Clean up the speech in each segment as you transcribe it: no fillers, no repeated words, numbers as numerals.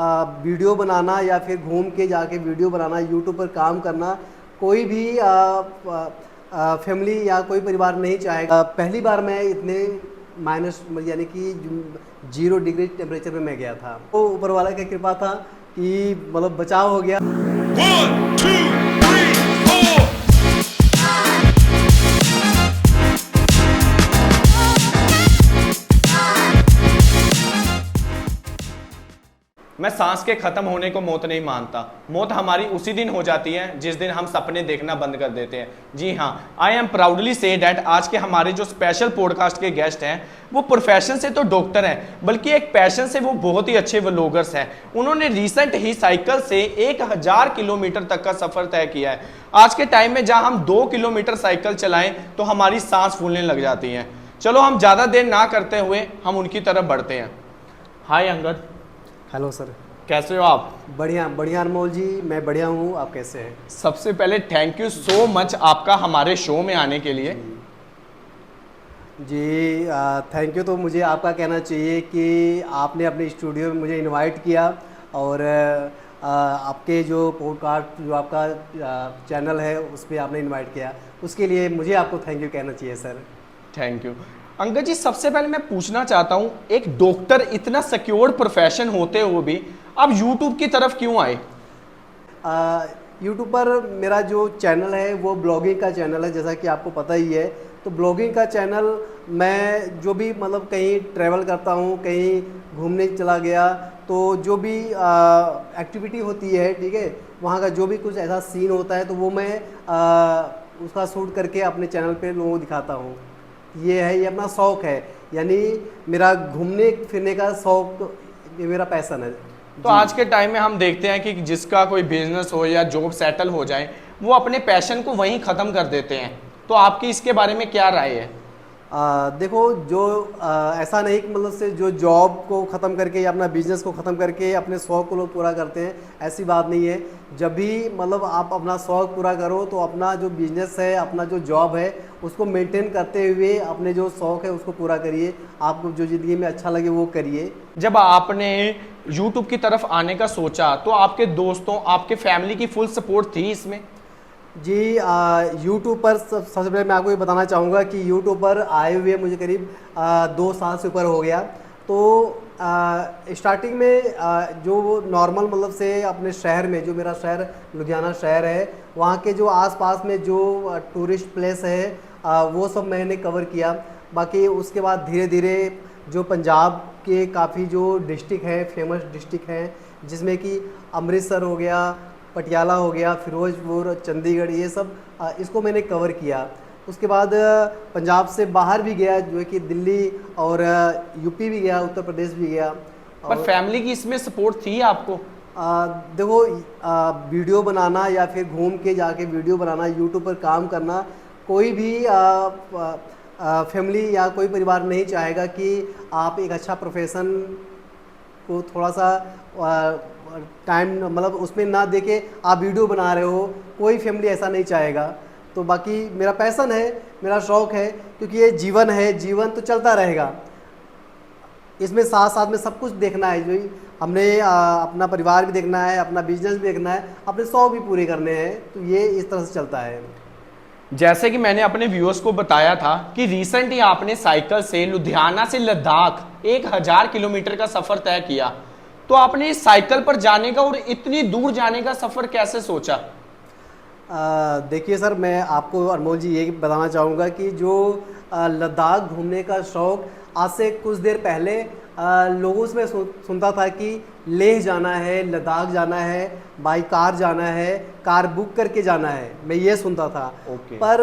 Video बनाना या फिर घूम के जाके वीडियो बनाना, यूट्यूब पर काम करना कोई भी फैमिली या कोई परिवार नहीं चाहेगा। पहली बार मैं इतने माइनस यानी कि 0 डिग्री टेम्परेचर में मैं गया था, तो ऊपर वाला की कृपा था कि मतलब बचाव हो गया। 1 2 3 4 मैं सांस के खत्म होने को मौत नहीं मानता। मौत हमारी उसी दिन हो जाती है जिस दिन हम सपने देखना बंद कर देते हैं। जी हाँ, I am proudly say that आज के हमारे जो स्पेशल पॉडकास्ट के गेस्ट हैं वो प्रोफेशन से तो डॉक्टर हैं, बल्कि एक पैशन से वो बहुत ही अच्छे व्लॉगर्स हैं। उन्होंने रिसेंट ही साइकिल से 1000 किलोमीटर तक का सफर तय किया है। आज के टाइम में जहाँ हम 2 किलोमीटर साइकिल चलाएं तो हमारी सांस फूलने लग जाती है। चलो हम ज़्यादा देर ना करते हुए हम उनकी तरफ बढ़ते हैं। हाय अंगद। हेलो सर, कैसे हो आप? बढ़िया बढ़िया अनमोल जी, मैं बढ़िया हूँ, आप कैसे हैं? सबसे पहले थैंक यू सो मच आपका हमारे शो में आने के लिए। जी थैंक यू। तो मुझे आपका कहना चाहिए कि आपने अपने स्टूडियो में मुझे इनवाइट किया और आपके जो पॉडकास्ट जो आपका चैनल है उस पर आपने इनवाइट किया, उसके लिए मुझे आपको थैंक यू कहना चाहिए सर। थैंक यू अंकल जी। सबसे पहले मैं पूछना चाहता हूँ, एक डॉक्टर इतना सिक्योर्ड प्रोफेशन होते हुए भी आप यूट्यूब की तरफ क्यों आए? यूट्यूब पर मेरा जो चैनल है वो ब्लॉगिंग का चैनल है, जैसा कि आपको पता ही है। तो ब्लॉगिंग का चैनल, मैं जो भी मतलब कहीं ट्रैवल करता हूँ, कहीं घूमने चला गया, तो जो भी एक्टिविटी होती है, ठीक है, वहाँ का जो भी कुछ ऐसा सीन होता है तो वो मैं उसका शूट करके अपने चैनल पे लोगों को दिखाता हूँ। ये है, ये अपना शौक़ है, यानी मेरा घूमने फिरने का शौक़, ये मेरा पैसन है। तो आज के टाइम में हम देखते हैं कि जिसका कोई बिजनेस हो या जॉब सेटल हो जाए वो अपने पैशन को वहीं ख़त्म कर देते हैं। तो आपकी इसके बारे में क्या राय है? देखो, जो ऐसा नहीं कि मतलब से जो जॉब को ख़त्म करके या अपना बिजनेस को ख़त्म करके अपने शौक़ को लोग पूरा करते हैं, ऐसी बात नहीं है। जब भी मतलब आप अपना शौक़ पूरा करो तो अपना जो बिजनेस है, अपना जो जॉब है, उसको मेंटेन करते हुए अपने जो शौक़ है उसको पूरा करिए। आपको जो ज़िंदगी में अच्छा लगे वो करिए। जब आपने यूट्यूब की तरफ आने का सोचा तो आपके दोस्तों, आपके फैमिली की फुल सपोर्ट थी इसमें? जी, यूट्यूब पर सबसे पहले मैं आपको ये बताना चाहूँगा कि यूट्यूब पर आए हुए मुझे करीब 2 साल से ऊपर हो गया। तो स्टार्टिंग में जो वो नॉर्मल मतलब से अपने शहर में, जो मेरा शहर लुधियाना शहर है, वहाँ के जो आसपास में जो टूरिस्ट प्लेस है वो सब मैंने कवर किया। बाकी उसके बाद धीरे धीरे जो पंजाब के काफ़ी जो डिस्ट्रिक्ट हैं, फेमस डिस्ट्रिक्ट हैं, जिसमें कि अमृतसर हो गया, पटियाला हो गया, फिरोजपुर, चंडीगढ़, ये सब इसको मैंने कवर किया। उसके बाद पंजाब से बाहर भी गया, जो है कि दिल्ली और यूपी भी गया, उत्तर प्रदेश भी गया। पर फैमिली की इसमें सपोर्ट थी आपको? देखो, वीडियो बनाना या फिर घूम के जाके वीडियो बनाना, यूट्यूब पर काम करना कोई भी फैमिली या कोई परिवार नहीं चाहेगा कि आप एक अच्छा प्रोफेशन को थोड़ा सा टाइम मतलब उसमें ना देके आप वीडियो बना रहे हो, कोई फैमिली ऐसा नहीं चाहेगा। तो बाकी मेरा पैसन है, मेरा शौक़ है, क्योंकि ये जीवन है, जीवन तो चलता रहेगा, इसमें साथ साथ में सब कुछ देखना है। जो हमने अपना परिवार भी देखना है, अपना बिजनेस भी देखना है, अपने शौक़ भी पूरे करने हैं, तो ये इस तरह से चलता है। जैसे कि मैंने अपने व्यूअर्स को बताया था कि रिसेंट ही आपने साइकिल से लुधियाना से लद्दाख 1000 किलोमीटर का सफ़र तय किया। तो आपने इस साइकिल पर जाने का और इतनी दूर जाने का सफ़र कैसे सोचा? देखिए सर, मैं आपको अनमोल जी ये बताना चाहूँगा कि जो लद्दाख घूमने का शौक़ आज से कुछ देर पहले लोगों से मैं सुनता था कि लेह जाना है, लद्दाख जाना है, बाई कार जाना है, कार बुक करके जाना है, मैं ये सुनता था। पर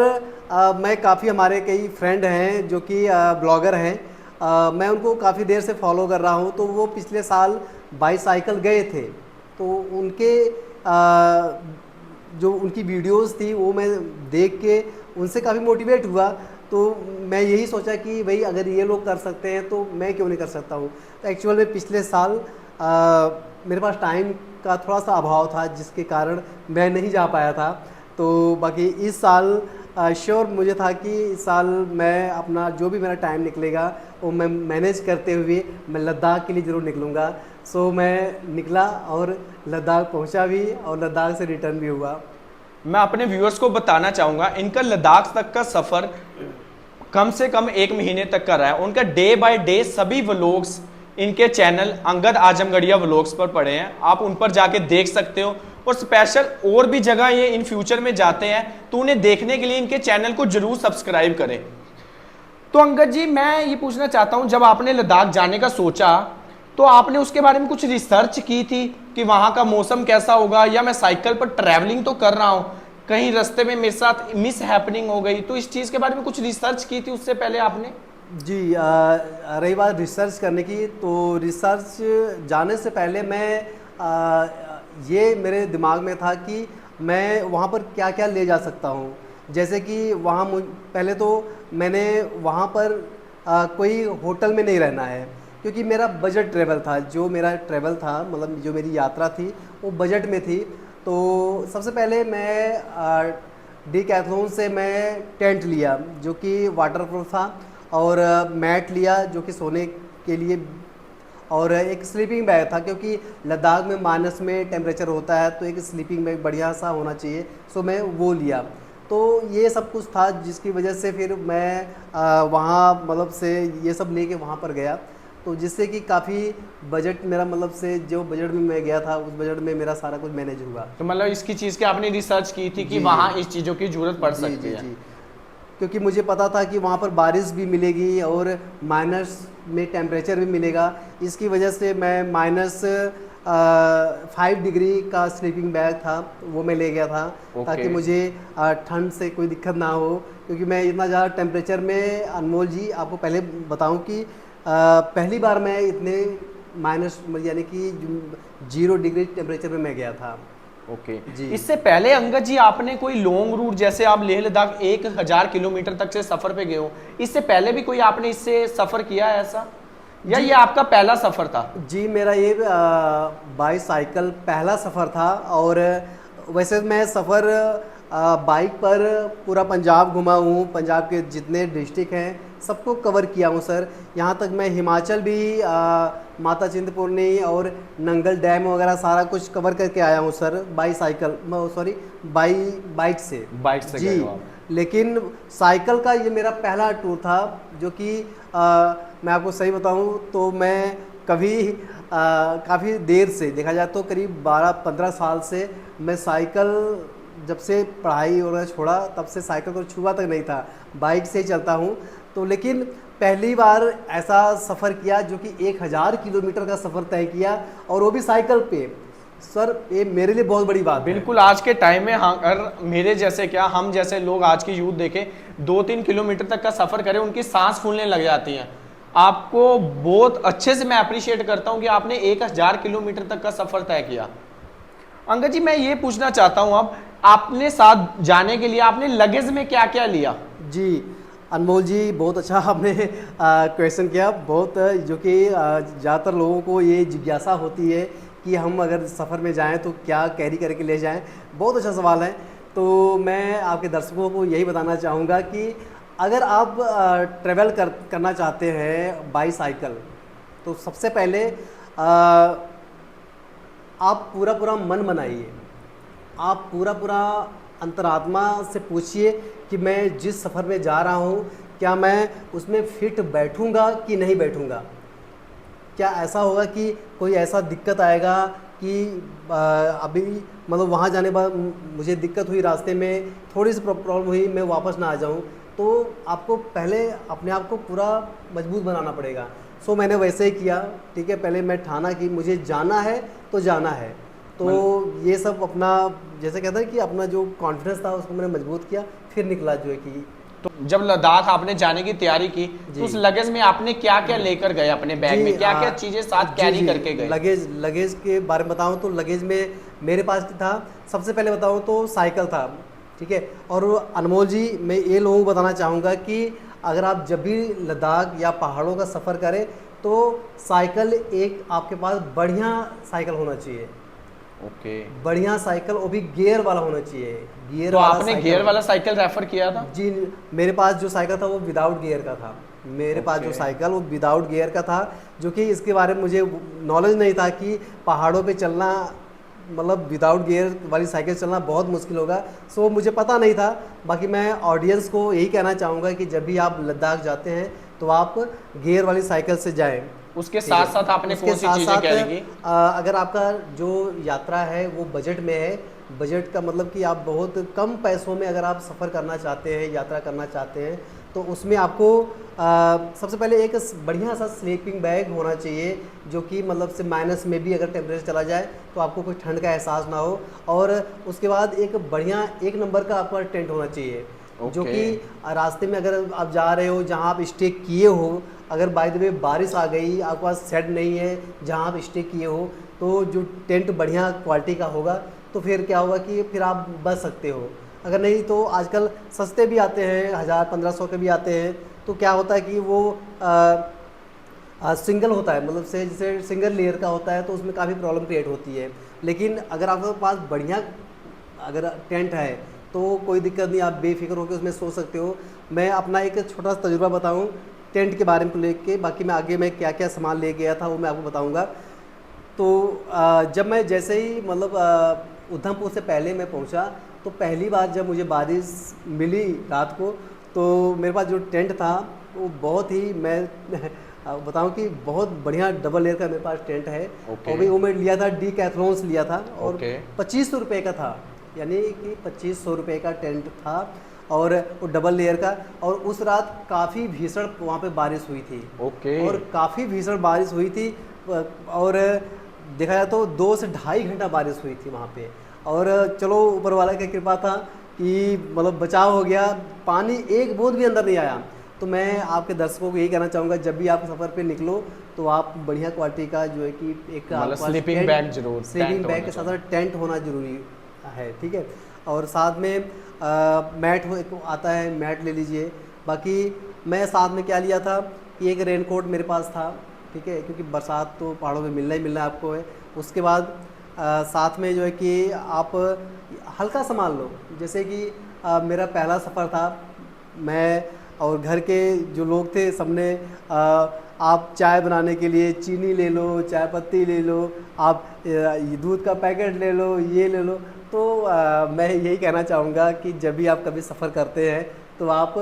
मैं काफ़ी, हमारे कई फ्रेंड हैं जो कि ब्लॉगर हैं, मैं उनको काफ़ी देर से फॉलो कर रहा हूँ। तो वो पिछले साल बाईसाइकिल गए थे, तो उनके जो उनकी वीडियोस थी वो मैं देख के उनसे काफ़ी मोटिवेट हुआ। तो मैं यही सोचा कि भाई अगर ये लोग कर सकते हैं तो मैं क्यों नहीं कर सकता हूँ। तो एक्चुअल में पिछले साल मेरे पास टाइम का थोड़ा सा अभाव था, जिसके कारण मैं नहीं जा पाया था। तो बाकी इस साल श्योर मुझे था कि इस साल मैं अपना जो भी मेरा टाइम निकलेगा वो मैं मैनेज करते हुए मैं लद्दाख के लिए ज़रूर निकलूँगा। सो मैं निकला और लद्दाख पहुंचा भी और लद्दाख से रिटर्न भी हुआ। मैं अपने व्यूअर्स को बताना चाहूँगा, इनका लद्दाख तक का सफ़र कम से कम 1 महीने तक का रहा है। उनका डे बाय डे सभी व्लॉग्स इनके चैनल अंगद आजमगढ़िया व्लॉग्स पर पड़े हैं, आप उन पर जाके देख सकते हो। और स्पेशल और भी जगह ये इन फ्यूचर में जाते हैं, तो उन्हें देखने के लिए इनके चैनल को जरूर सब्सक्राइब करें। तो अंगद जी, मैं ये पूछना चाहता हूँ, जब आपने लद्दाख जाने का सोचा तो आपने उसके बारे में कुछ रिसर्च की थी कि वहाँ का मौसम कैसा होगा, या मैं साइकिल पर ट्रैवलिंग तो कर रहा हूँ, कहीं रास्ते में मेरे साथ मिस हैपनिंग हो गई, तो इस चीज़ के बारे में कुछ रिसर्च की थी उससे पहले आपने? जी, रही बात रिसर्च करने की, तो रिसर्च जाने से पहले ये मेरे दिमाग में था कि मैं वहाँ पर क्या क्या ले जा सकता हूँ। जैसे कि पहले तो मैंने वहाँ पर कोई होटल में नहीं रहना है, क्योंकि मेरा बजट ट्रैवल था। जो मेरा ट्रैवल था, मतलब जो मेरी यात्रा थी वो बजट में थी। तो सबसे पहले मैं डीकैथलॉन से मैं टेंट लिया जो कि वाटरप्रूफ था, और मैट लिया जो कि सोने के लिए, और एक स्लीपिंग बैग था क्योंकि लद्दाख में माइनस में टेम्परेचर होता है, तो एक स्लीपिंग बैग बढ़िया सा होना चाहिए। सो मैं वो लिया। तो ये सब कुछ था जिसकी वजह से फिर मैं वहाँ मतलब से ये सब लेके वहाँ पर गया, तो जिससे कि काफ़ी बजट मेरा, मतलब से जो बजट में मैं गया था उस बजट में मेरा सारा कुछ मैनेज हुआ। तो मतलब इसकी चीज़ की आपने रिसर्च की थी कि जी, वहाँ इस चीज़ों की जरूरत पड़ सकती है। जी, क्योंकि मुझे पता था कि वहाँ पर बारिश भी मिलेगी और माइनस में टेम्परेचर भी मिलेगा। इसकी वजह से मैं -5 डिग्री का स्लीपिंग बैग था वो मैं ले गया था, ताकि मुझे ठंड से कोई दिक्कत ना हो। क्योंकि मैं इतना ज़्यादा टेम्परेचर में, अनमोल जी आपको पहले बताऊं कि पहली बार मैं इतने माइनस यानी कि 0 डिग्री टेम्परेचर में मैं गया था। ओके जी। इससे पहले अंगद जी आपने कोई लॉन्ग रूट, जैसे आप लेह लद्दाख 1000 किलोमीटर तक से सफर पे गए हो, इससे पहले भी कोई आपने इससे सफर किया है ऐसा, या ये आपका पहला सफर था? जी, मेरा ये बाईसाइकिल पहला सफ़र था। और वैसे मैं सफ़र बाइक पर पूरा पंजाब घुमा हूँ, पंजाब के जितने डिस्ट्रिक्ट हैं सबको कवर किया हूँ सर। यहाँ तक मैं हिमाचल भी माता चिंतपूर्णी और नंगल डैम वगैरह सारा कुछ कवर करके आया हूँ सर, बाइक से। बाइक से गए जी, हो आप? लेकिन साइकिल का ये मेरा पहला टूर था, जो कि मैं आपको सही बताऊँ तो मैं कभी काफ़ी देर से, देखा जाए तो करीब 12-15 साल से मैं साइकिल, जब से पढ़ाई वगैरह छोड़ा तब से साइकिल को छुआ तक नहीं था, बाइक से ही चलता हूँ। तो लेकिन पहली बार ऐसा सफ़र किया जो कि 1000 किलोमीटर का सफ़र तय किया, और वो भी साइकिल पे। सर ये मेरे लिए बहुत बड़ी बात है। बिल्कुल, आज के टाइम में अगर मेरे जैसे क्या, हम जैसे लोग आज की यूथ देखें 2-3 किलोमीटर तक का सफ़र करें, उनकी सांस फूलने लग जाती है। आपको बहुत अच्छे से मैं अप्रिशिएट करता हूं कि आपने 1000 किलोमीटर तक का सफ़र तय किया। अंगद जी, मैं ये पूछना चाहता हूं, अब आपने साथ जाने के लिए आपने लगेज में क्या क्या लिया? जी, अनमोल जी बहुत अच्छा आपने क्वेश्चन किया। बहुत, जो कि ज़्यादातर लोगों को ये जिज्ञासा होती है कि हम अगर सफ़र में जाएं तो क्या कैरी करके ले जाएं। बहुत अच्छा सवाल है। तो मैं आपके दर्शकों को यही बताना चाहूँगा कि अगर आप ट्रैवल करना चाहते हैं बाई साइकिल, तो सबसे पहले आप पूरा मन बनाइए। आप पूरा अंतरात्मा से पूछिए कि मैं जिस सफ़र में जा रहा हूँ क्या मैं उसमें फिट बैठूँगा कि नहीं बैठूँगा। क्या ऐसा होगा कि कोई ऐसा दिक्कत आएगा कि अभी मतलब वहाँ जाने के बाद मुझे दिक्कत हुई, रास्ते में थोड़ी सी प्रॉब्लम हुई, मैं वापस ना आ जाऊँ। तो आपको पहले अपने आप को पूरा मजबूत बनाना पड़ेगा। सो मैंने वैसे ही किया। ठीक है, पहले मैं ठाना कि मुझे जाना है तो जाना है। तो ये सब अपना, जैसे कहते हैं कि अपना जो कॉन्फिडेंस था उसको मैंने मजबूत किया, फिर निकला जो है कि। तो जब लद्दाख आपने जाने की तैयारी की तो उस लगेज में आपने क्या क्या लेकर गए अपने बैग में, क्या क्या चीज़ें साथ कैरी करके गए? लगेज के बारे में बताऊं तो लगेज में मेरे पास था, सबसे पहले बताऊं तो साइकिल था। ठीक है, और अनमोल जी मैं ये लोगों को बताना चाहूँगा कि अगर आप जब भी लद्दाख या पहाड़ों का सफ़र करें तो साइकिल एक आपके पास बढ़िया साइकिल होना चाहिए। ओके, बढ़िया साइकिल, वो भी गियर वाला होना चाहिए। गियर तो वाला आपने गियर वाला साइकिल रेफर किया था? जी, मेरे पास जो साइकिल था वो विदाउट गियर का था। मेरे पास जो ओके। साइकिल वो विदाउट गियर का था, जो कि इसके बारे में मुझे नॉलेज नहीं था कि पहाड़ों पे चलना मतलब विदाउट गियर वाली साइकिल चलना बहुत मुश्किल होगा। सो मुझे पता नहीं था। बाकी मैं ऑडियंस को यही कहना चाहूँगा कि जब भी आप लद्दाख जाते हैं तो आप गियर वाली साइकिल से जाएं। उसके ठीक है। साथ साथ आपने उसके कौन सी साथ चीजें साथ कैरी की? अगर आपका जो यात्रा है वो बजट में है, बजट का मतलब कि आप बहुत कम पैसों में अगर आप सफ़र करना चाहते हैं, यात्रा करना चाहते हैं, तो उसमें आपको सबसे पहले एक बढ़िया सा स्लीपिंग बैग होना चाहिए, जो कि मतलब से माइनस में भी अगर टेम्परेचर चला जाए तो आपको कोई ठंड का एहसास ना हो। और उसके बाद एक बढ़िया 1 नंबर का आपका टेंट होना चाहिए, जो ओके। कि रास्ते में अगर आप जा रहे हो जहाँ आप स्टे किए हो, अगर बाय द वे बारिश आ गई, आपके पास शेड नहीं है जहाँ आप स्टे किए हो, तो जो टेंट बढ़िया क्वालिटी का होगा तो फिर क्या होगा कि फिर आप बच सकते हो। अगर नहीं तो आजकल सस्ते भी आते हैं, 1000-1500 के भी आते हैं। तो क्या होता है कि वो सिंगल होता है, मतलब से जैसे सिंगल लेयर का होता है, तो उसमें काफ़ी प्रॉब्लम क्रिएट होती है। लेकिन अगर आपके पास बढ़िया अगर टेंट है तो कोई दिक्कत नहीं, आप बेफिक्र होकर उसमें सो सकते हो। मैं अपना एक छोटा सा तजुर्बा बताऊं टेंट के बारे में लेके, बाकी मैं आगे मैं क्या क्या सामान ले गया था वो मैं आपको बताऊंगा। तो जब मैं जैसे ही मतलब उधमपुर से पहले मैं पहुंचा, तो पहली बार जब मुझे बारिश मिली रात को, तो मेरे पास जो टेंट था वो बहुत ही मैं बताऊं कि बहुत बढ़िया डबल लेयर का मेरे पास टेंट है। ओके। और भी वो मैं लिया था, डीकैथलॉन से लिया था, और ओके। 2500 रुपये का था, यानी कि 2500 रुपये का टेंट था, और वो डबल लेयर का। और उस रात काफ़ी भीषण वहाँ पे बारिश हुई थी, ओके। और काफ़ी भीषण बारिश हुई थी। और देखा जाए तो 2 से ढाई घंटा बारिश हुई थी वहाँ पे। और चलो ऊपर वाला की कृपा था कि मतलब बचाव हो गया, पानी एक बूंद भी अंदर नहीं आया। तो मैं आपके दर्शकों को यही कहना चाहूँगा, जब भी आप सफ़र पे निकलो तो आप बढ़िया क्वालिटी का जो है कि एक मतलब आपके पास स्लीपिंग बैग जरूर, स्लीपिंग टेंट बैग होना के साथ चाहिए। साथ टेंट होना ज़रूरी है। ठीक है। और साथ में मैट हो एक आता है, मैट ले लीजिए। बाकी मैं साथ में क्या लिया था कि एक रेनकोट मेरे पास था, ठीक है, क्योंकि बरसात तो पहाड़ों में मिलना ही मिलना आपको है। उसके बाद साथ में जो है कि आप हल्का सामान लो, जैसे कि मेरा पहला सफ़र था, मैं और घर के जो लोग थे सबने आप चाय बनाने के लिए चीनी ले लो, चाय पत्ती ले लो, आप ये दूध का पैकेट ले लो, ये ले लो। तो मैं यही कहना चाहूँगा कि जब भी आप कभी सफ़र करते हैं तो आप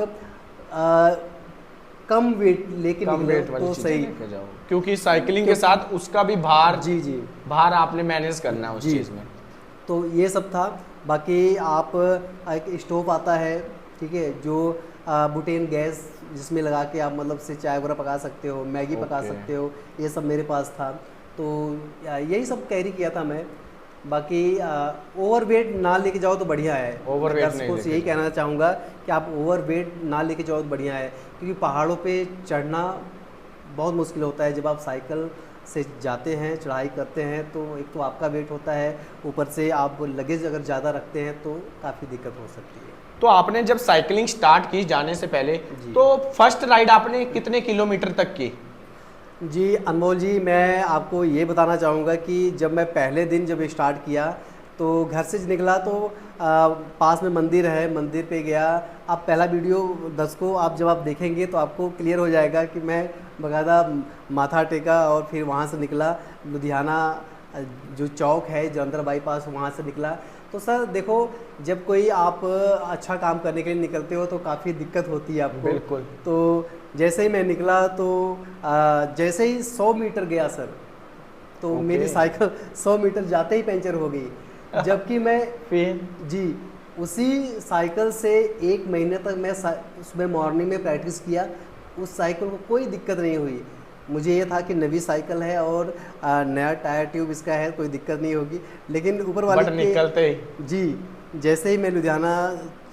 कम वेट लेके कम निकलो वेट वाली तो चीजें सही। लेके जाओ, क्योंकि साइकिलिंग के क्यों- साथ उसका भी भार, जी जी भार आपने मैनेज करना है उस जी। चीज में। तो ये सब था। बाकी आप एक स्टोव आता है, ठीक है, जो बुटेन गैस जिसमें लगा के आप मतलब से चाय वगैरह पका सकते हो, मैगी पका ओके। सकते हो, ये सब मेरे पास था। तो यही सब कैरी किया था मैं। बाकी ओवर वेट ना लेके जाओ तो बढ़िया है। मैं ओवरवेट नहीं दर्शकों से लेके यही जाओ। कहना चाहूँगा कि आप ओवर वेट ना लेके जाओ तो बढ़िया है, क्योंकि पहाड़ों पे चढ़ना बहुत मुश्किल होता है। जब आप साइकिल से जाते हैं, चढ़ाई करते हैं, तो एक तो आपका वेट होता है, ऊपर से आप लगेज अगर ज़्यादा रखते हैं तो काफ़ी दिक्कत हो सकती है। तो आपने जब साइकिलिंग स्टार्ट की जाने से पहले, जी। तो फर्स्ट राइड आपने कितने किलोमीटर तक की? जी अनमोल जी, मैं आपको ये बताना चाहूँगा कि जब मैं पहले दिन जब स्टार्ट किया तो घर से निकला तो पास में मंदिर है, मंदिर पे गया। आप पहला वीडियो दर्शकों आप जब आप देखेंगे तो आपको क्लियर हो जाएगा कि मैं बकायदा माथा टेका और फिर वहाँ से निकला लुधियाना, जो चौक है जलंधर बाईपास, वहाँ से निकला। तो सर देखो, जब कोई आप अच्छा काम करने के लिए निकलते हो तो काफ़ी दिक्कत होती है आपको। बिल्कुल। तो जैसे ही मैं निकला तो जैसे ही 100 मीटर गया सर, तो ओके। मेरी साइकिल 100 मीटर जाते ही पंचर हो गई। जबकि मैं फिर जी उसी साइकिल से 1 महीने तक मैं सुबह मॉर्निंग में प्रैक्टिस किया, उस साइकिल को कोई दिक्कत नहीं हुई। मुझे ये था कि नई साइकिल है और नया टायर ट्यूब इसका है, कोई दिक्कत नहीं होगी। लेकिन ऊपर वाले बट के निकलते ही जी, जैसे ही मैं लुधियाना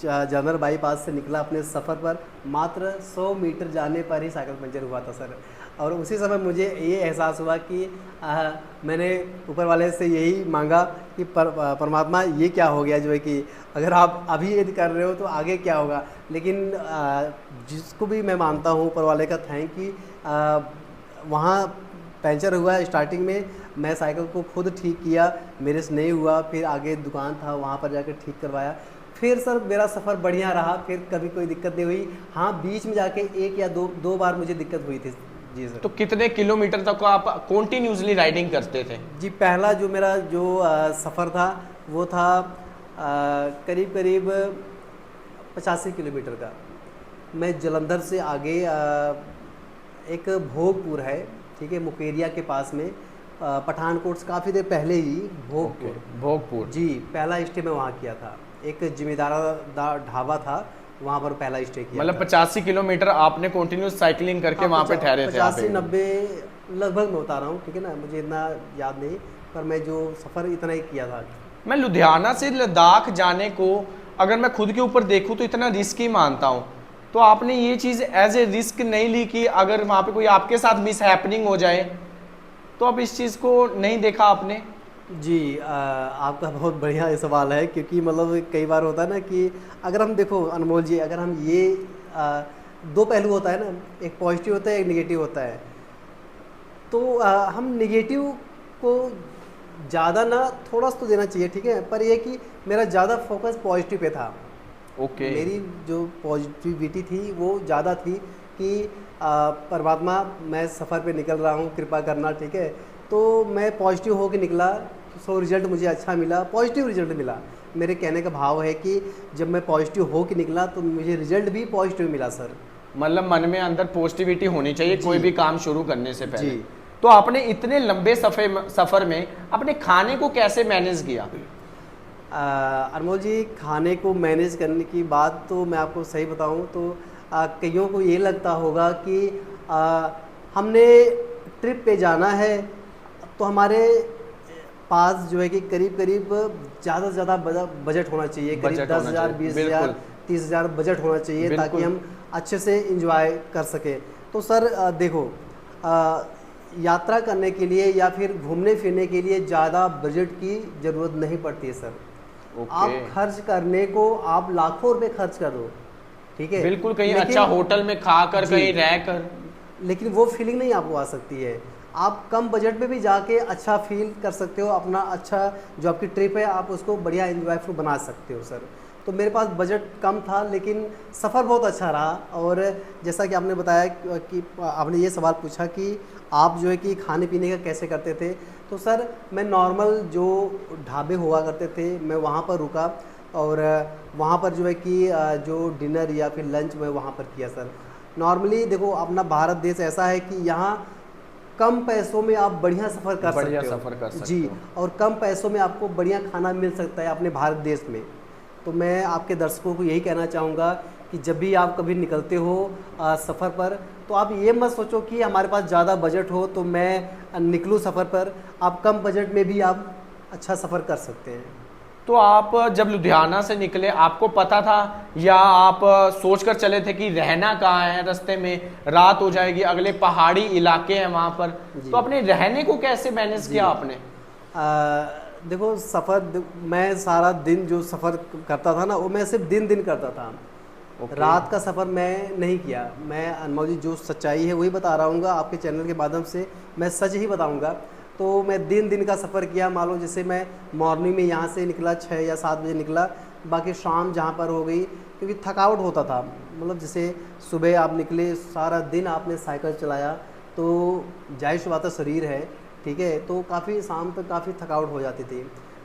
जालंधर बाईपास से निकला अपने सफ़र पर, मात्र 100 मीटर जाने पर ही साइकिल पंचर हुआ था सर। और उसी समय मुझे ये एहसास हुआ कि मैंने ऊपर वाले से यही मांगा कि परमात्मा ये क्या हो गया, जो है कि अगर आप अभी यदि कर रहे हो तो आगे क्या होगा। लेकिन जिसको भी मैं मानता हूँ ऊपर वाले का थैंक कि वहाँ पंचर हुआ स्टार्टिंग में, मैं साइकिल को खुद ठीक किया, मेरे से नहीं हुआ, फिर आगे दुकान था वहाँ पर जाकर ठीक करवाया। फिर सर मेरा सफ़र बढ़िया रहा, फिर कभी कोई दिक्कत नहीं हुई। हाँ, बीच में जाके एक या दो दो बार मुझे दिक्कत हुई थी। जी सर। तो कितने किलोमीटर तक आप कॉन्टिन्यूसली राइडिंग करते थे? जी, पहला जो मेरा जो सफ़र था वो था करीब करीब 85 किलोमीटर का। मैं जालंधर से आगे एक भोगपुर है, ठीक है, मुकेरिया के पास में, पठानकोट से काफ़ी देर पहले ही भोगपुर। भोगपुर। जी, पहला स्टे मैं वहाँ किया था। एक जिमीदारा ढाबा था, वहाँ पर पहला स्टे किया मतलब था। 85 किलोमीटर आपने कंटिन्यूस साइकिलिंग करके वहाँ पे ठहरे थे आप? 85-90 लगभग मैं बता रहा हूँ, ठीक है ना, मुझे इतना याद नहीं, पर मैं जो सफ़र इतना ही किया था। मैं लुधियाना से लद्दाख जाने को अगर मैं खुद के ऊपर देखूँ तो इतना रिस्क ही मानता हूँ। तो आपने ये चीज़ एज ए रिस्क नहीं ली कि अगर वहाँ पे कोई आपके साथ मिस हैपनिंग हो जाए, तो अब इस चीज़ को नहीं देखा आपने? जी, आपका बहुत बढ़िया ये सवाल है, क्योंकि मतलब कई बार होता है ना कि अगर हम देखो अनमोल जी, अगर हम ये दो पहलू होता है ना, एक पॉजिटिव होता है, एक नेगेटिव होता है। तो हम नेगेटिव को ज़्यादा ना, थोड़ा सा तो देना चाहिए, ठीक है, पर ये कि मेरा ज़्यादा फोकस पॉजिटिव पे था। ओके। मेरी जो पॉजिटिविटी थी वो ज़्यादा थी कि परमात्मा, मैं सफ़र पे निकल रहा हूँ, कृपा करना, ठीक है। तो मैं पॉजिटिव होकर निकला, सो रिज़ल्ट मुझे अच्छा मिला, पॉजिटिव रिज़ल्ट मिला। मेरे कहने का भाव है कि जब मैं पॉजिटिव होकर निकला तो मुझे रिज़ल्ट भी पॉजिटिव मिला सर। मतलब मन में अंदर पॉजिटिविटी होनी चाहिए कोई भी काम शुरू करने से पहले। जी। तो आपने इतने लंबे सफ़र में अपने खाने को कैसे मैनेज किया? अनमोल जी, खाने को मैनेज करने की बात तो मैं आपको सही बताऊं तो कईयों को ये लगता होगा कि हमने ट्रिप पे जाना है तो हमारे पास जो है कि करीब करीब ज़्यादा से ज़्यादा बजट होना चाहिए, करीब बजट होना 10,000, चाहिए, 20,000, बिल्कुल। 30,000 बजट होना चाहिए, ताकि बिल्कुल। हम अच्छे से इंजॉय कर सकें। तो सर देखो, यात्रा करने के लिए या फिर घूमने फिरने के लिए ज़्यादा बजट की ज़रूरत नहीं पड़ती है सर। ओके। आप खर्च करने को आप लाखों रुपए खर्च कर दो, ठीक है, बिल्कुल, कहीं लेकिन अच्छा होटल में खाकर, जी, कहीं रहकर, लेकिन वो फीलिंग नहीं आपको आ सकती है। आप कम बजट में भी जाके अच्छा फील कर सकते हो, अपना अच्छा जो आपकी ट्रिप है आप उसको बढ़िया एंजॉयफुल बना सकते हो सर। तो मेरे पास बजट कम था लेकिन सफ़र बहुत अच्छा रहा। और जैसा कि आपने बताया कि आपने ये सवाल पूछा कि आप जो है कि खाने पीने का कैसे करते थे, तो सर मैं नॉर्मल जो ढाबे हुआ करते थे मैं वहाँ पर रुका, और वहाँ पर जो है कि जो डिनर या फिर लंच मैं वहाँ पर किया सर। नॉर्मली देखो, अपना भारत देश ऐसा है कि यहाँ कम पैसों में आप बढ़िया सफ़र कर बढ़िया सकते हो। सफ़र कर सकते जी, हो। और कम पैसों में आपको बढ़िया खाना मिल सकता है अपने भारत देश में। तो मैं आपके दर्शकों को यही कहना चाहूँगा कि जब भी आप कभी निकलते हो सफ़र पर, तो आप ये मत सोचो कि हमारे पास ज़्यादा बजट हो तो मैं निकलूँ सफ़र पर। आप कम बजट में भी आप अच्छा सफ़र कर सकते हैं। तो आप जब लुधियाना से निकले आपको पता था या आप सोचकर चले थे कि रहना कहाँ है, रास्ते में रात हो जाएगी, अगले पहाड़ी इलाके हैं वहाँ पर, तो अपने रहने को कैसे मैनेज किया आपने? देखो, सफ़र मैं सारा दिन जो सफ़र करता था ना, वो मैं सिर्फ दिन दिन करता था। रात का सफ़र मैं नहीं किया। मैं अनमोल जी, जो सच्चाई है वही बता रहा हूँ, आपके चैनल के माध्यम से मैं सच ही बताऊँगा। तो मैं दिन दिन का सफ़र किया। मान लो जैसे मैं मॉर्निंग में यहाँ से निकला 6 या 7 बजे निकला, बाकी शाम जहाँ पर हो गई, क्योंकि थकावट होता था। मतलब जैसे सुबह आप निकले, सारा दिन आपने साइकिल चलाया, तो जाहिर सी बात है शरीर है, ठीक है, तो काफ़ी शाम तक काफ़ी थकावट हो जाती थी।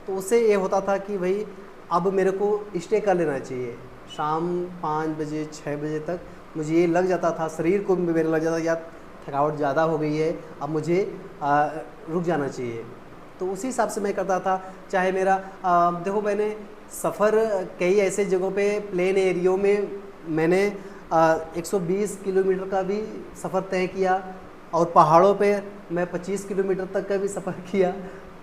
तो उससे ये होता था कि भाई अब मेरे को स्टे कर लेना चाहिए। शाम 5 बजे 6 बजे तक मुझे ये लग जाता था, शरीर को भी मेरे लग जाता था यार थकावट ज़्यादा हो गई है, अब मुझे रुक जाना चाहिए। तो उसी हिसाब से मैं करता था। चाहे मेरा देखो, मैंने सफ़र कई ऐसे जगहों पे प्लेन एरियो में मैंने 120 किलोमीटर का भी सफ़र तय किया, और पहाड़ों पे मैं 25 किलोमीटर तक का भी सफ़र किया।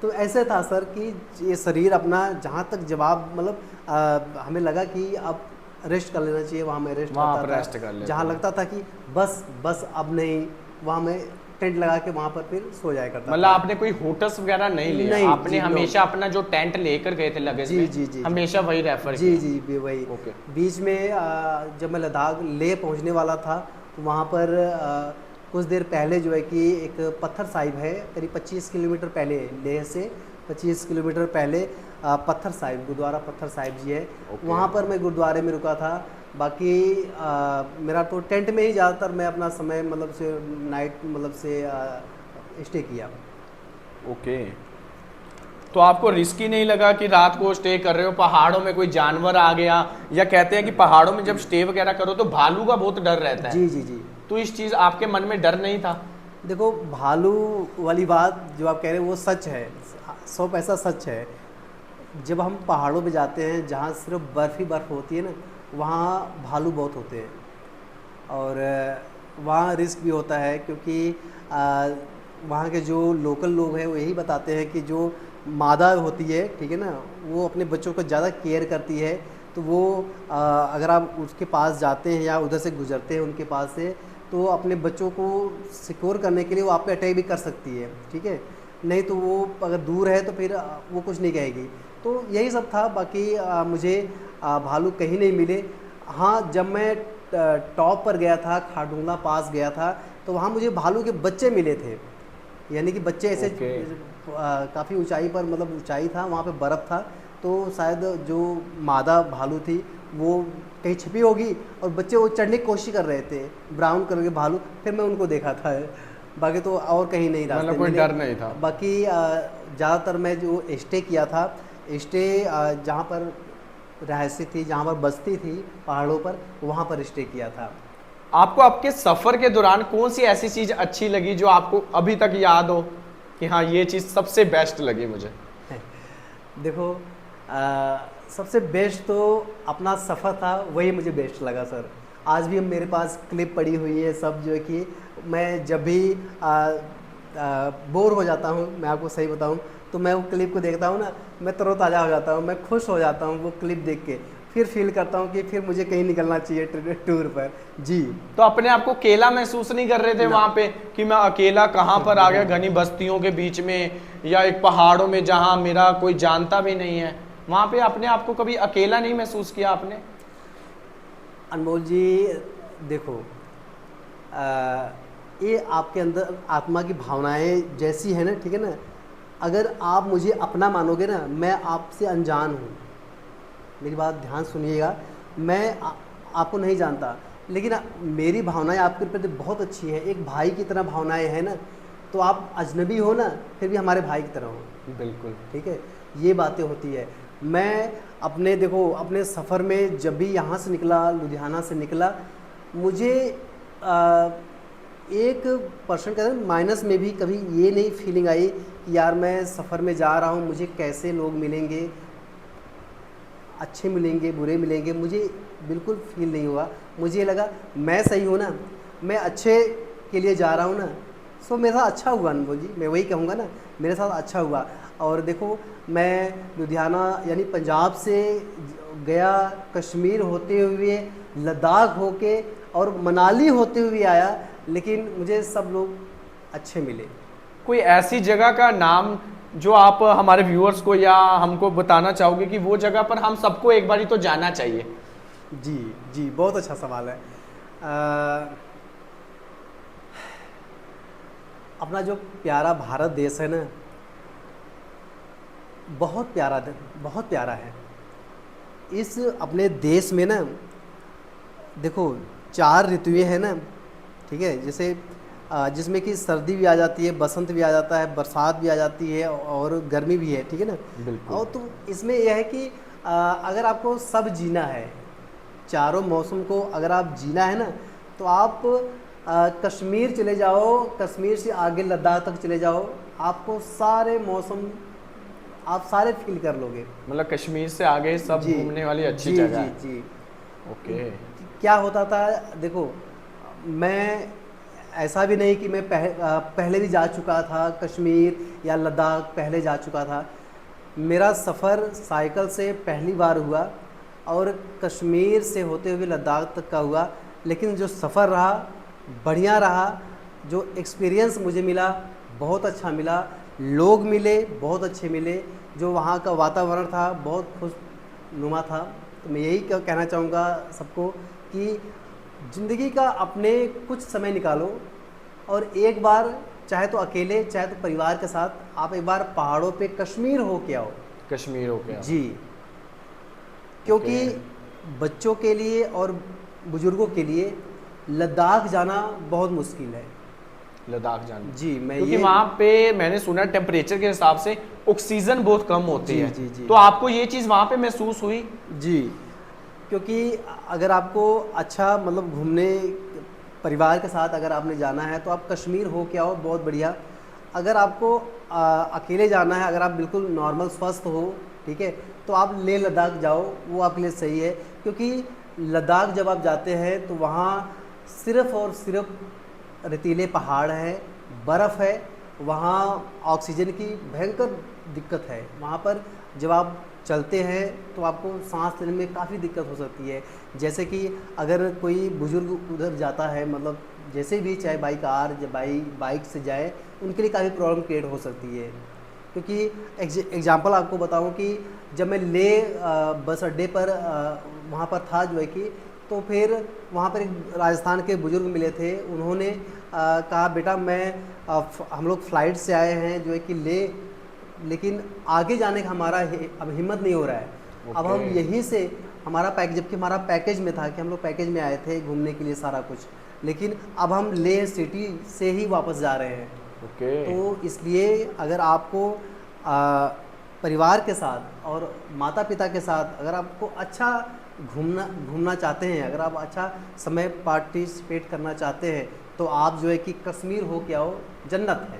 तो ऐसे था सर कि ये शरीर अपना जहाँ तक जवाब, मतलब हमें लगा कि अब रेस्ट कर लेना चाहिए, वहाँ मैं रेस्ट करता था। जहाँ लगता था कि बस अब नहीं, वहाँ मैं टेंट लगा के वहाँ पर फिर सो जाया करता। मतलब आपने कोई होटल्स वगैरह नहीं लिया? नहीं, आपने जी, हमेशा अपना जो टेंट लेकर गए थे लगेज जी में, जी जी हमेशा वही रेफर जी किया? जी वही। ओके। बीच में जब मैं लद्दाख लेह पहुँचने वाला था, तो वहाँ पर कुछ देर पहले जो है कि एक पत्थर साहिब है, करीब 25 किलोमीटर पहले, लेह से 25 किलोमीटर पहले पत्थर साहिब, गुरुद्वारा पत्थर साहिब जी है। ओके। वहाँ पर मैं गुरुद्वारे में रुका था। बाकी मेरा तो टेंट में ही ज़्यादातर मैं अपना समय मतलब से नाइट मतलब से स्टे किया। ओके, तो आपको रिस्की नहीं लगा कि रात को स्टे कर रहे हो, पहाड़ों में कोई जानवर आ गया, या कहते हैं कि पहाड़ों में जब स्टे वगैरह करो तो भालू का बहुत डर रहता है, जी जी जी। तो इस चीज़ आपके मन में डर नहीं था? देखो, भालू वाली बात जो आप कह रहे हो वो सच है, 100% सच है। जब हम पहाड़ों पे जाते हैं जहाँ सिर्फ बर्फ़ ही बर्फ़ होती है ना, वहाँ भालू बहुत होते हैं। और वहाँ रिस्क भी होता है, क्योंकि वहाँ के जो लोकल लोग हैं वो यही बताते हैं कि जो मादा होती है, ठीक है ना, वो अपने बच्चों को ज़्यादा केयर करती है। तो वो अगर आप उसके पास जाते हैं या उधर से गुजरते हैं उनके पास से, तो अपने बच्चों को सिक्योर करने के लिए वो आप पे अटैक भी कर सकती है, ठीक है। नहीं तो वो अगर दूर है तो फिर वो कुछ नहीं कहेगी। तो यही सब था। बाकी मुझे भालू कहीं नहीं मिले। हाँ, जब मैं टॉप पर गया था, खारदुंगला पास गया था, तो वहाँ मुझे भालू के बच्चे मिले थे। यानी कि बच्चे ऐसे ओके। काफ़ी ऊंचाई पर, मतलब ऊंचाई था, वहाँ पे बर्फ़ था, तो शायद जो मादा भालू थी वो कहीं छिपी होगी और बच्चे वो चढ़ने की कोशिश कर रहे थे, ब्राउन कलर के भालू। फिर मैं उनको देखा था। बाकी तो और कहीं नहीं रास्ते मतलब कोई मिले। डर नहीं था? बाकी ज़्यादातर मैं जो स्टे किया था, स्टे जहाँ पर रहायशी थी, जहाँ पर बस्ती थी पहाड़ों पर, वहाँ पर स्टे किया था। आपको आपके सफ़र के दौरान कौन सी ऐसी चीज़ अच्छी लगी जो आपको अभी तक याद हो कि हाँ ये चीज़ सबसे बेस्ट लगी मुझे? देखो, सबसे बेस्ट तो अपना सफ़र था, वही मुझे बेस्ट लगा सर। आज भी मेरे पास क्लिप पड़ी हुई है सब, जो है कि मैं जब भी बोर हो जाता हूँ, मैं आपको सही बताऊँ, तो मैं वो क्लिप को देखता हूँ ना, मैं तरोताज़ा हो जाता हूँ, मैं खुश हो जाता हूँ वो क्लिप देख के। फिर फील करता हूँ कि फिर मुझे कहीं निकलना चाहिए टूर पर। जी। तो अपने आप को अकेला महसूस नहीं कर रहे थे ना। वहां पे कि मैं अकेला कहाँ पर आ गया, घनी बस्तियों के बीच में या एक पहाड़ों में जहाँ मेरा कोई जानता भी नहीं है, वहां पे अपने आप को कभी अकेला नहीं महसूस किया आपने? अनमोल जी, देखो, ये आपके अंदर आत्मा की भावनाएं जैसी है ना, ठीक है ना। अगर आप मुझे अपना मानोगे ना, मैं आपसे अनजान हूँ, मेरी बात ध्यान सुनिएगा। मैं आपको नहीं जानता, लेकिन मेरी भावनाएं आपके प्रति बहुत अच्छी है, एक भाई की तरह भावनाएं हैं ना। तो आप अजनबी हो ना, फिर भी हमारे भाई की तरह हो। बिल्कुल। ठीक है, ये बातें होती है। मैं अपने, देखो, अपने सफ़र में जब भी यहाँ से निकला, लुधियाना से निकला, मुझे 1% का माइनस में भी कभी ये नहीं फीलिंग आई कि यार मैं सफ़र में जा रहा हूँ, मुझे कैसे लोग मिलेंगे, अच्छे मिलेंगे, बुरे मिलेंगे, मुझे बिल्कुल फील नहीं हुआ। मुझे लगा मैं सही हूँ ना, मैं अच्छे के लिए जा रहा हूँ ना, सो मेरे साथ अच्छा हुआ अनुभव जी, मैं वही कहूँगा ना, मेरे साथ अच्छा हुआ। और देखो, मैं लुधियाना यानी पंजाब से गया, कश्मीर होते हुए, लद्दाख होके और मनाली होते हुए आया, लेकिन मुझे सब लोग अच्छे मिले। कोई ऐसी जगह का नाम जो आप हमारे व्यूअर्स को या हमको बताना चाहोगे कि वो जगह पर हम सबको एक बारी तो जाना चाहिए? जी जी, बहुत अच्छा सवाल है। अपना जो प्यारा भारत देश है ना, बहुत प्यारा, बहुत प्यारा है। इस अपने देश में ना, देखो, 4 ऋतुएं हैं ना, ठीक है, जैसे जिसमें कि सर्दी भी आ जाती है, बसंत भी आ जाता है, बरसात भी आ जाती है और गर्मी भी है, ठीक है ना। बिल्कुल। और तो इसमें यह है कि अगर आपको सब जीना है, चारों मौसम को अगर आप जीना है ना, तो आप कश्मीर चले जाओ, कश्मीर से आगे लद्दाख तक चले जाओ, आपको सारे मौसम आप सारे फील कर लोगे। मतलब कश्मीर से आगे सब जी घूमने वाली अच्छी जी जगह जी है। जी। ओके। क्या होता था, देखो, मैं ऐसा भी नहीं कि मैं पहले भी जा चुका था कश्मीर या लद्दाख, पहले जा चुका था। मेरा सफ़र साइकिल से पहली बार हुआ और कश्मीर से होते हुए लद्दाख तक का हुआ। लेकिन जो सफ़र रहा, बढ़िया रहा, जो एक्सपीरियंस मुझे मिला, बहुत अच्छा मिला, लोग मिले, बहुत अच्छे मिले, जो वहाँ का वातावरण था बहुत खुशनुमा था। तो मैं यही कहना चाहूँगा सबको कि ज़िंदगी का अपने कुछ समय निकालो और एक बार, चाहे तो अकेले चाहे तो परिवार के साथ, आप एक बार पहाड़ों पे कश्मीर हो के आओ। कश्मीर हो गया। जी, क्योंकि बच्चों के लिए और बुजुर्गों के लिए लद्दाख जाना बहुत मुश्किल है। लद्दाख जाना, जी, मैं क्योंकि ये वहाँ पे मैंने सुना टेम्परेचर के हिसाब से ऑक्सीजन बहुत कम होती जी, है। जी, जी। तो आपको ये चीज़ वहाँ पे महसूस हुई? जी, क्योंकि अगर आपको अच्छा मतलब घूमने परिवार के साथ अगर आपने जाना है तो आप कश्मीर हो के आओ, बहुत बढ़िया। अगर आपको अकेले जाना है, अगर आप बिल्कुल नॉर्मल स्वस्थ हो, ठीक है, तो आप लेह लद्दाख जाओ, वो आपके लिए सही है। क्योंकि लद्दाख जब आप जाते हैं तो वहाँ सिर्फ़ और सिर्फ रेतीले पहाड़ हैं, बर्फ़ है, वहाँ ऑक्सीजन की भयंकर दिक्कत है। वहाँ पर जब आप चलते हैं तो आपको सांस लेने में काफ़ी दिक्कत हो सकती है। जैसे कि अगर कोई बुज़ुर्ग उधर जाता है, मतलब जैसे भी, चाहे बाई कार या बाइक से जाए, उनके लिए काफ़ी प्रॉब्लम क्रिएट हो सकती है। क्योंकि एग्जांपल आपको बताऊं कि जब मैं बस अड्डे पर वहाँ पर था जो है कि, तो फिर वहाँ पर एक राजस्थान के बुज़ुर्ग मिले थे। उन्होंने कहा, बेटा मैं हम लोग फ़्लाइट से आए हैं जो है कि लेकिन आगे जाने का हमारा अब हिम्मत नहीं हो रहा है। अब हम यहीं से हमारा पैकेज, जबकि हमारा पैकेज में था कि हम लोग पैकेज में आए थे घूमने के लिए सारा कुछ, लेकिन अब हम लेह सिटी से ही वापस जा रहे हैं। तो इसलिए अगर आपको परिवार के साथ और माता पिता के साथ अगर आपको अच्छा घूमना चाहते हैं, अगर आप अच्छा समय पार्टिसिपेट करना चाहते हैं, तो आप जो है कि कश्मीर हो के आओ, जन्नत है।